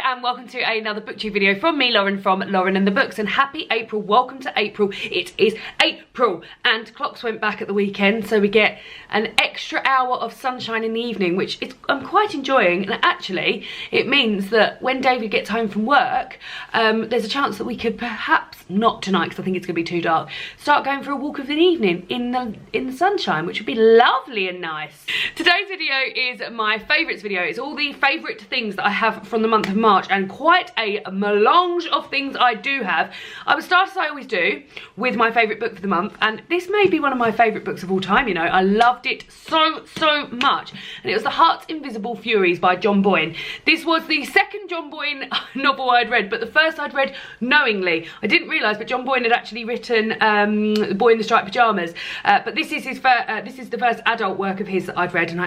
and welcome to another booktube video from me, Lauren, from Lauren and the Books, and happy April. Welcome to April. It is April and clocks went back at the weekend, so we get an extra hour of sunshine in the evening, which I'm quite enjoying. And actually it means that when David gets home from work, there's a chance that we could perhaps, not tonight because I think it's gonna be too dark, start going for a walk of the evening in the sunshine, which would be lovely and nice. Today's video is my favourites video. It's all the favourite things that I have from the month of March, and quite a melange of things I do have. I will start, as I always do, with my favourite book for the month, and this may be one of my favourite books of all time. You know, I loved it so much, and it was The Heart's Invisible Furies by John Boyne. This was the second John Boyne novel I'd read, but the first I'd read knowingly. I didn't realise, but John Boyne had actually written The Boy in the Striped Pyjamas, but this is the first adult work of his that I've read, and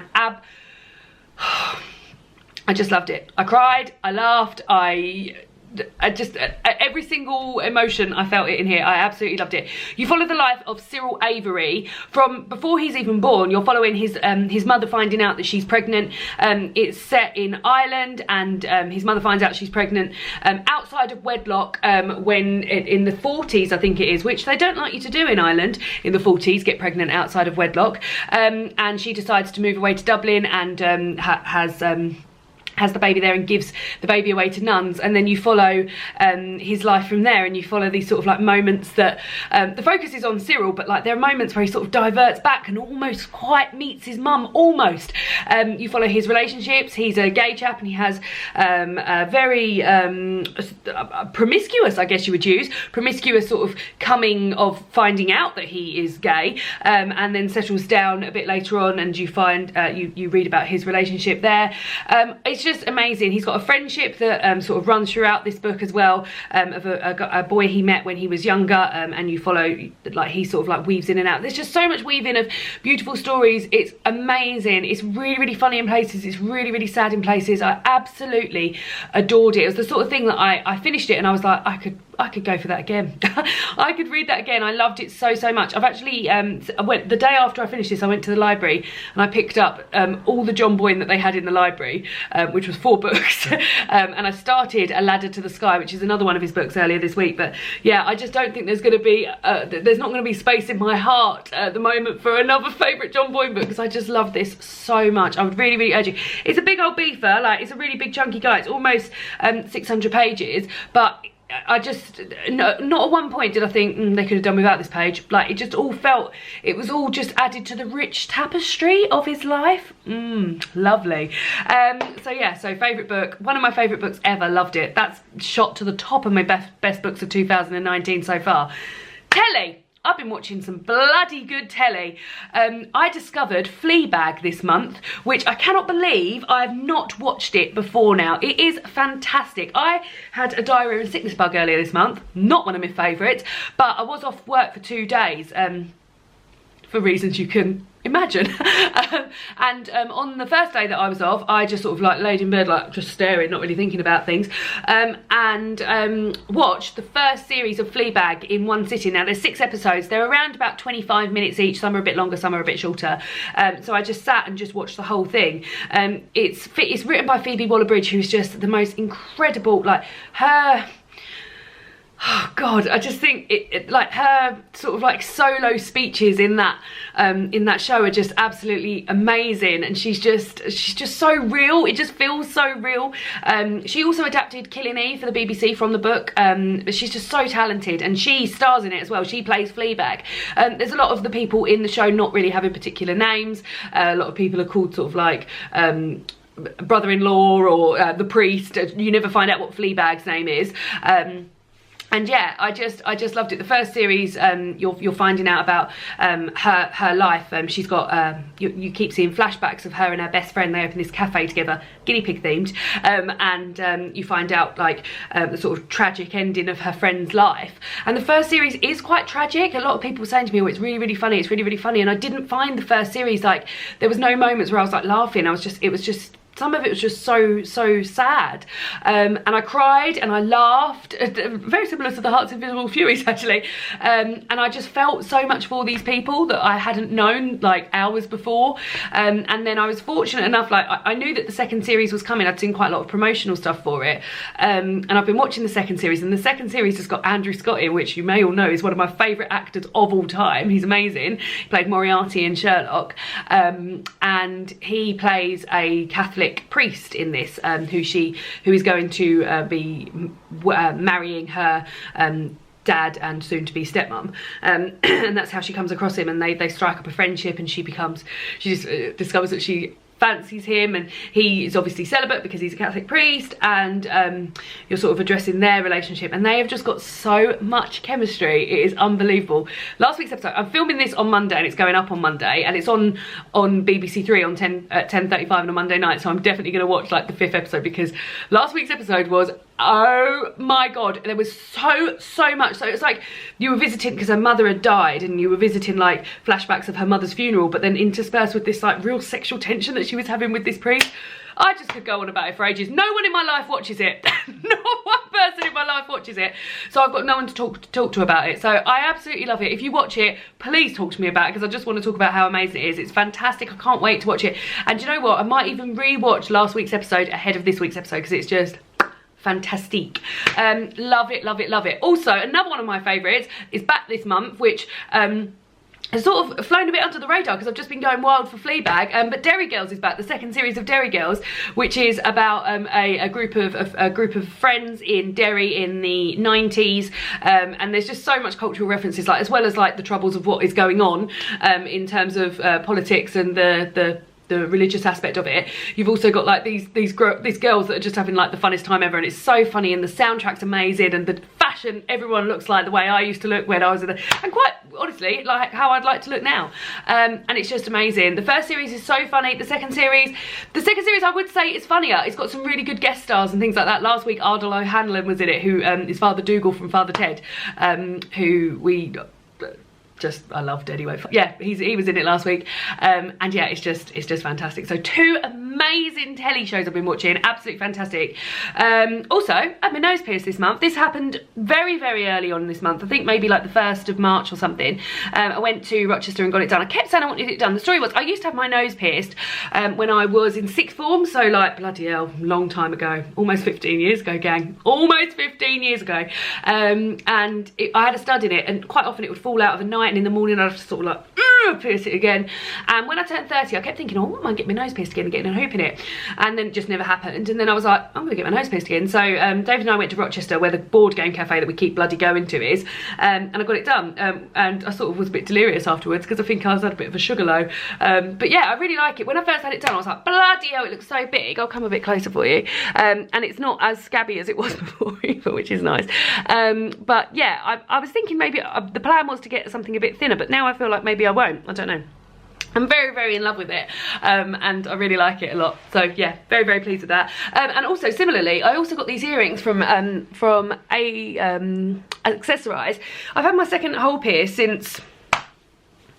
I just loved it. I cried, I laughed, I just, every single emotion I felt it in here. I absolutely loved it. You follow the life of Cyril Avery from before he's even born. You're following his mother finding out that she's pregnant. It's set in Ireland, and his mother finds out she's pregnant outside of wedlock when in the 40s, I think it is, which they don't like you to do in Ireland in the 40s, get pregnant outside of wedlock. And she decides to move away to Dublin and has the baby there and gives the baby away to nuns, and then you follow his life from there, and you follow these sort of like moments that the focus is on Cyril, but like there are moments where he sort of diverts back and almost quite meets his mum, almost. You follow his relationships. He's a gay chap, and he has a very promiscuous, I guess you would use, promiscuous sort of coming of finding out that he is gay, and then settles down a bit later on, and you find you read about his relationship there. It's just amazing. He's got a friendship that sort of runs throughout this book as well, of a boy he met when he was younger, and you follow, like, he sort of like weaves in and out. There's just so much weaving of beautiful stories. It's amazing. It's really funny in places. It's really sad in places. I absolutely adored it. It was the sort of thing that I finished it and I was like, I could go for that again. I could read that again. I loved it so much. I've actually the day after I finished this, I went to the library and I picked up all the John Boyne that they had in the library, which was 4 books, and I started A Ladder to the Sky, which is another one of his books, earlier this week. But yeah, I just don't think there's going to be there's not going to be space in my heart at the moment for another favourite John Boyne book, because I just love this so much. I would really urge you. It's a big old beefer, like it's a really big chunky guy. It's almost 600 pages, but I just, not at one point did I think they could have done without this page. Like, it just all felt, it was all just added to the rich tapestry of his life. Lovely. So yeah, so favourite book, one of my favourite books ever, loved it. That's shot to the top of my best books of 2019 so far. Telly. I've been watching some bloody good telly. I discovered Fleabag this month, which I cannot believe I have not watched it before now. It is fantastic. I had a diarrhea and sickness bug earlier this month, not one of my favourites, but I was off work for 2 days for reasons you can imagine. And on the first day that I was off, I just sort of like laid in bed, like just staring, not really thinking about things, and watched the first series of Fleabag in one sitting. Now there's 6 episodes. They're around about 25 minutes each. Some are a bit longer, some are a bit shorter. So I just sat and just watched the whole thing. It's written by Phoebe Waller-Bridge, who's just the most incredible, like her... Oh God, I just think it like her sort of like solo speeches in that show are just absolutely amazing, and she's just so real. It just feels so real. She also adapted Killing Eve for the BBC from the book, but she's just so talented, and she stars in it as well. She plays Fleabag. There's a lot of the people in the show not really having particular names. A lot of people are called sort of like brother-in-law or the priest. You never find out what Fleabag's name is. And yeah, I just loved it. The first series, you're finding out about her life. She's got you keep seeing flashbacks of her and her best friend. They open this cafe together, guinea pig themed, and you find out like the sort of tragic ending of her friend's life. And the first series is quite tragic. A lot of people were saying to me, "Oh, it's really funny. It's really funny." And I didn't find the first series, like, there was no moments where I was like laughing. It was just some of it was just so sad, and I cried and I laughed, very similar to the Hearts Invisible Furies actually, and I just felt so much for these people that I hadn't known like hours before, and then I was fortunate enough, like I knew that the second series was coming. I'd seen quite a lot of promotional stuff for it, and I've been watching the second series, and the second series has got Andrew Scott in, which you may all know is one of my favourite actors of all time. He's amazing. He played Moriarty in Sherlock, and he plays a Catholic priest in this, who is going to be marrying her dad and soon to be stepmom, and that's how she comes across him, and they strike up a friendship, and she just discovers that she fancies him, and he is obviously celibate because he's a Catholic priest, and you're sort of addressing their relationship, and they have just got so much chemistry. It is unbelievable. Last week's episode, I'm filming this on Monday and it's going up on Monday, and it's on BBC Three on 10:35 on a Monday night, so I'm definitely going to watch like the 5th episode, because last week's episode was, oh my god, there was so much. So it's like you were visiting, because her mother had died, and you were visiting like flashbacks of her mother's funeral, but then interspersed with this like real sexual tension that she was having with this priest. I just could go on about it for ages. No one in my life watches it. Not one person in my life watches it. So I've got no one to talk to about it. So I absolutely love it. If you watch it, please talk to me about it, because I just want to talk about how amazing it is. It's fantastic. I can't wait to watch it. And do you know what? I might even re-watch last week's episode ahead of this week's episode, because it's just fantastic. Love it, love it, love it. Also, another one of my favourites is back this month, which has sort of flown a bit under the radar because I've just been going wild for Fleabag, but Derry Girls is back, the second series of Derry Girls, which is about a group of friends in Derry in the 90s, and there's just so much cultural references, like as well as like the troubles of what is going on in terms of politics and the religious aspect of it. You've also got like these girls that are just having like the funnest time ever, and it's so funny, and the soundtrack's amazing, and the fashion, everyone looks like the way I used to look when I was and quite honestly like how I'd like to look now, and it's just amazing. The first series is so funny. The second series I would say is funnier. It's got some really good guest stars and things like that. Last week Ardal O'Hanlon was in it, who is Father Dougal from Father Ted, who we I loved anyway. Yeah, he was in it last week, and yeah, it's just fantastic. So 2 amazing telly shows I've been watching, absolutely fantastic. Also, I had my nose pierced this month. This happened very early on this month. I think maybe like the 1st of March or something. I went to Rochester and got it done. I kept saying I wanted it done. The story was, I used to have my nose pierced when I was in 6th form, so like bloody hell, long time ago, almost 15 years ago, gang, almost 15 years ago. And I had a stud in it, and quite often it would fall out of the night, and in the morning I'd have to sort of like pierce it again. And when I turned 30, I kept thinking, oh, I might get my nose pierced again and getting a hoop in it, and then it just never happened. And then I was like, I'm gonna get my nose pierced again. So David and I went to Rochester, where the board game cafe that we keep bloody going to is, and I got it done, and I sort of was a bit delirious afterwards, because I think I had a bit of a sugar low, but yeah, I really like it. When I first had it done, I was like, bloody hell, it looks so big. I'll come a bit closer for you, and it's not as scabby as it was before either, which is nice. But yeah, I was thinking maybe the plan was to get something a bit thinner, but now I feel like maybe I won't. I don't know. I'm very in love with it, and I really like it a lot. So yeah, very pleased with that. And also similarly, I also got these earrings from Accessorize. I've had my second hole pierce since,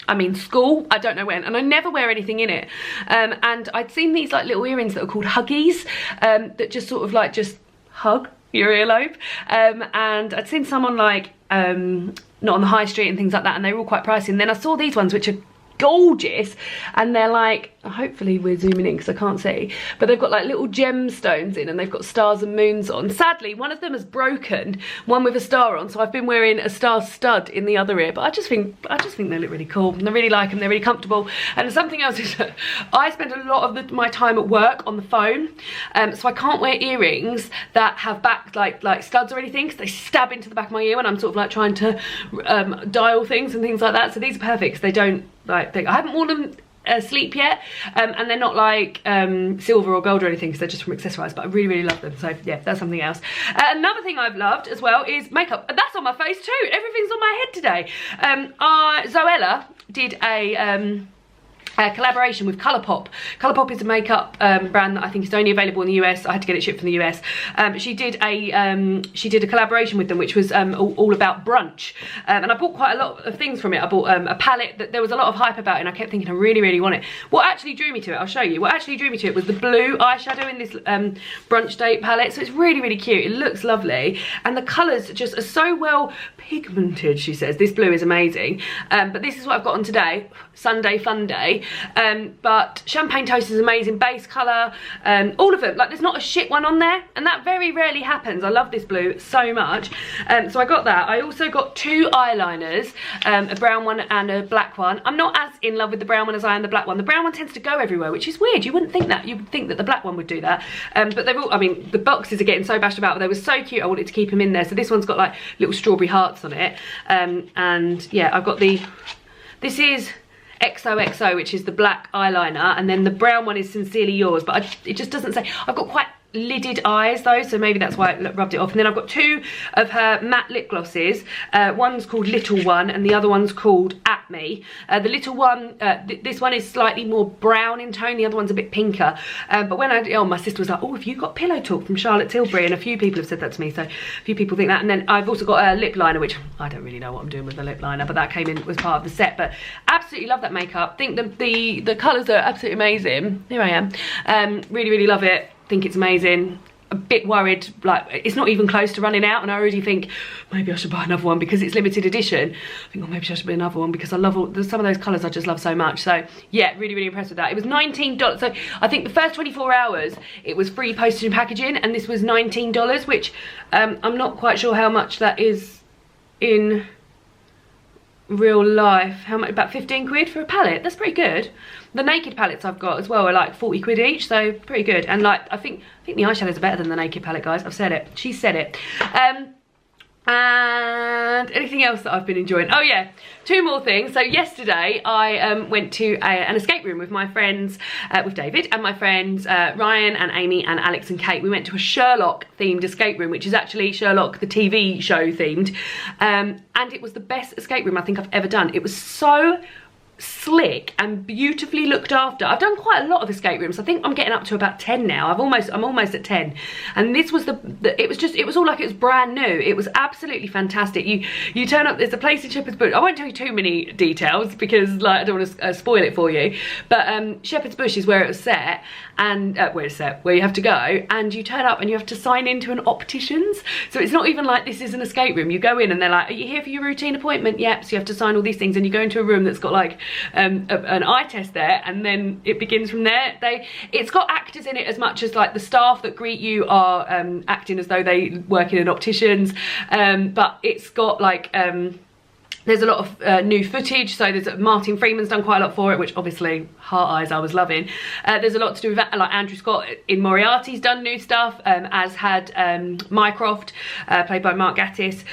I mean, school, I don't know when, and I never wear anything in it. And I'd seen these like little earrings that are called Huggies, that just sort of like just hug your earlobe, and I'd seen some on like not on the high street and things like that, and they were all quite pricey. And then I saw these ones which are gorgeous, and they're like, hopefully we're zooming in because I can't see, but they've got like little gemstones in, and they've got stars and moons on. Sadly, one of them has broken, one with a star on, so I've been wearing a star stud in the other ear, but I just think they look really cool, and I really like them. They're really comfortable. And something else is that I spend a lot of my time at work on the phone, so I can't wear earrings that have back like studs or anything, because they stab into the back of my ear when I'm sort of like trying to dial things and things like that. So these are perfect because they don't like I haven't worn them asleep yet, and they're not like silver or gold or anything, because they're just from Accessorize, but I really love them. So yeah, that's something else. Another thing I've loved as well is makeup. That's on my face too. Everything's on my head today. Zoella did a collaboration with Colourpop. Colourpop is a makeup brand that I think is only available in the US. I had to get it shipped from the US. She did a collaboration with them, which was all about brunch. And I bought quite a lot of things from it. I bought a palette that there was a lot of hype about, and I kept thinking I really, really want it. What actually drew me to it, I'll show you. What actually drew me to it was the blue eyeshadow in this brunch date palette. So it's really, really cute. It looks lovely, and the colours just are so well pigmented. She says this blue is amazing. But this is what I've got on today. Sunday fun day. But Champagne Toast is amazing, base colour, all of them. Like, there's not a shit one on there, and that very rarely happens. I love this blue so much. So I got that. I also got 2 eyeliners, a brown one and a black one. I'm not as in love with the brown one as I am the black one. The brown one tends to go everywhere, which is weird. You wouldn't think that. You would think that the black one would do that. But they're all, I mean, the boxes are getting so bashed about, but they were so cute. I wanted to keep them in there. So this one's got like little strawberry hearts on it. And yeah, I've got this is XOXO, which is the black eyeliner, and then the brown one is Sincerely Yours, but it just doesn't say. I've got quite lidded eyes though, so maybe that's why it rubbed it off. And then I've got 2 of her matte lip glosses. One's called Little One and the other one's called At Me. The little one, this one is slightly more brown in tone, the other one's a bit pinker. But when my sister was like, oh, have you got Pillow Talk from Charlotte Tilbury? And a few people have said that to me, so a few people think that. And then I've also got a lip liner, which I don't really know what I'm doing with the lip liner, but that came in, was part of the set. But absolutely love that makeup. Think the colours are absolutely amazing. Here I am. Really, really love it. Think it's amazing. A bit worried, like it's not even close to running out, and I already think maybe I should buy another one because it's limited edition. I think, oh, maybe I should buy another one because I love some of those colours I just love so much. So yeah, really, really impressed with that. It was $19. So I think the first 24 hours it was free postage and packaging, and this was $19, which I'm not quite sure how much that is in real life. How much? About 15 quid for a palette. That's pretty good. The Naked palettes I've got as well are like 40 quid each, so pretty good. And like I think the eyeshadows are better than the Naked palette, guys. I've said it. She said it. And anything else that I've been enjoying? Oh yeah, 2 more things. So yesterday I went to an escape room with my friends, with David and my friends Ryan and Amy and Alex and Kate. We went to a Sherlock themed escape room, which is actually Sherlock the TV show themed, and it was the best escape room I think I've ever done. It was so slick and beautifully looked after. I've done quite a lot of escape rooms. I think I'm getting up to about 10 now. I'm almost at 10, and this was it was all like it was brand new. It was absolutely fantastic. You turn up, there's a place in Shepherd's Bush. I won't tell you too many details because like I don't want to spoil it for you, but Shepherd's Bush is where it was set, and where you have to go, and you turn up and you have to sign into an optician's. So it's not even like this is an escape room. You go in and they're like, are you here for your routine appointment? Yep. So you have to sign all these things, and you go into a room that's got like an eye test there, and then it begins from there. It's got actors in it as much as like the staff that greet you are acting as though they work in an optician's, but it's got like there's a lot of new footage. So there's Martin Freeman's done quite a lot for it, which obviously Heart Eyes I was loving. There's a lot to do with that, like Andrew Scott in Moriarty's done new stuff, as had Mycroft, played by Mark Gatiss.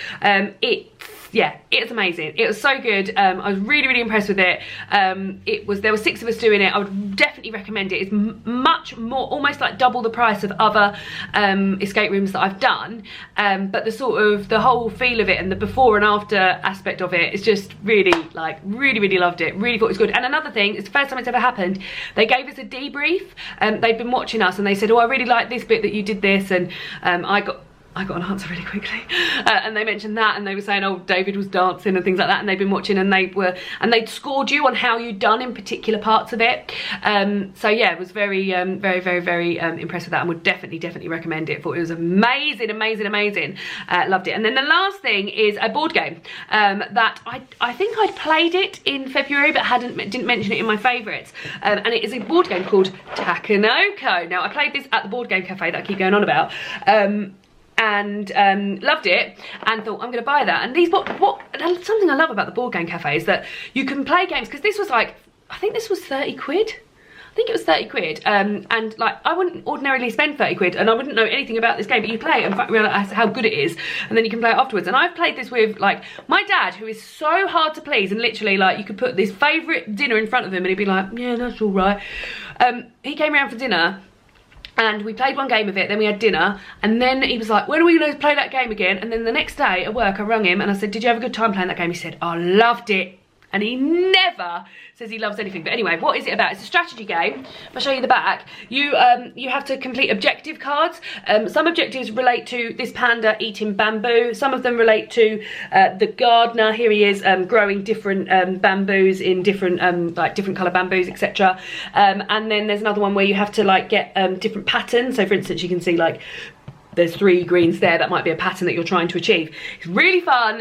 Yeah, it's amazing. It was so good. I was really, really impressed with it. There were 6 of us doing it. I would definitely recommend it. It's much more, almost like double the price of other escape rooms that I've done. But the whole feel of it and the before and after aspect of it is just really, like, really loved it. Really thought it was good. And another thing, it's the first time it's ever happened. They gave us a debrief. They'd been watching us and they said, oh, I really like this bit that you did this, and I got an answer really quickly, and they mentioned that, and they were saying, oh, David was dancing and things like that, and they'd been watching, and they'd scored you on how you'd done in particular parts of it. So yeah, was very impressed with that, and would definitely recommend it. Thought it was amazing. Loved it. And then the last thing is a board game that I think I'd played it in February, but didn't mention it in my favourites, and it is a board game called Takenoko. Now I played this at the board game cafe that I keep going on about, and loved it, and thought I'm gonna buy that. And something I love about the board game cafe is that you can play games, because this was like, I think this was 30 quid. I think it was 30 quid, and like I wouldn't ordinarily spend 30 quid, and I wouldn't know anything about this game, but you play it and realise how good it is, and then you can play it afterwards. And I've played this with like my dad, who is so hard to please, and literally like you could put this favourite dinner in front of him and he'd be like, yeah, that's all right. He came around for dinner, and we played one game of it, then we had dinner, and then he was like, when are we going to play that game again? And then the next day at work I rung him and I said, did you have a good time playing that game? He said, I loved it. and he never says he loves anything. But anyway, what is it about? It's a strategy game. If I show you the back, you have to complete objective cards. Some objectives relate to this panda eating bamboo. Some of them relate to the gardener. Here he is growing different bamboos in different like different colour bamboos, etc. And then there's another one where you have to like get different patterns. So for instance, you can see like there's 3 greens there. That might be a pattern that you're trying to achieve. It's really fun.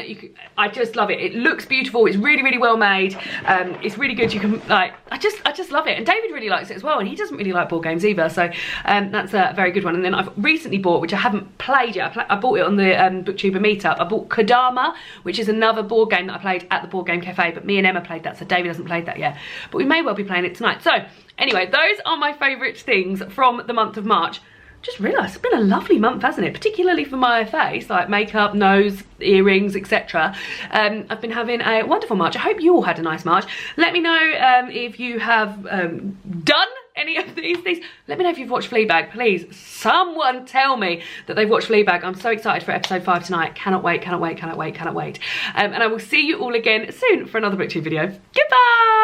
I just love it. It looks beautiful. It's really, really well made. It's really good. You can like, I just love it. And David really likes it as well. And he doesn't really like board games either. So that's a very good one. And then I've recently bought, which I haven't played yet. I bought it on the Booktuber meetup. I bought Kodama, which is another board game that I played at the Board Game Cafe. But me and Emma played that. So David hasn't played that yet. But we may well be playing it tonight. So anyway, those are my favourite things from the month of March. Just realised it's been a lovely month, hasn't it? Particularly for my face, like makeup, nose, earrings, etc. I've been having a wonderful March. I hope you all had a nice March. Let me know if you have done any of these things. Let me know if you've watched Fleabag. Please, someone tell me that they've watched Fleabag. I'm so excited for episode 5 tonight. Cannot wait, cannot wait, cannot wait, cannot wait. And I will see you all again soon for another BookTube video. Goodbye!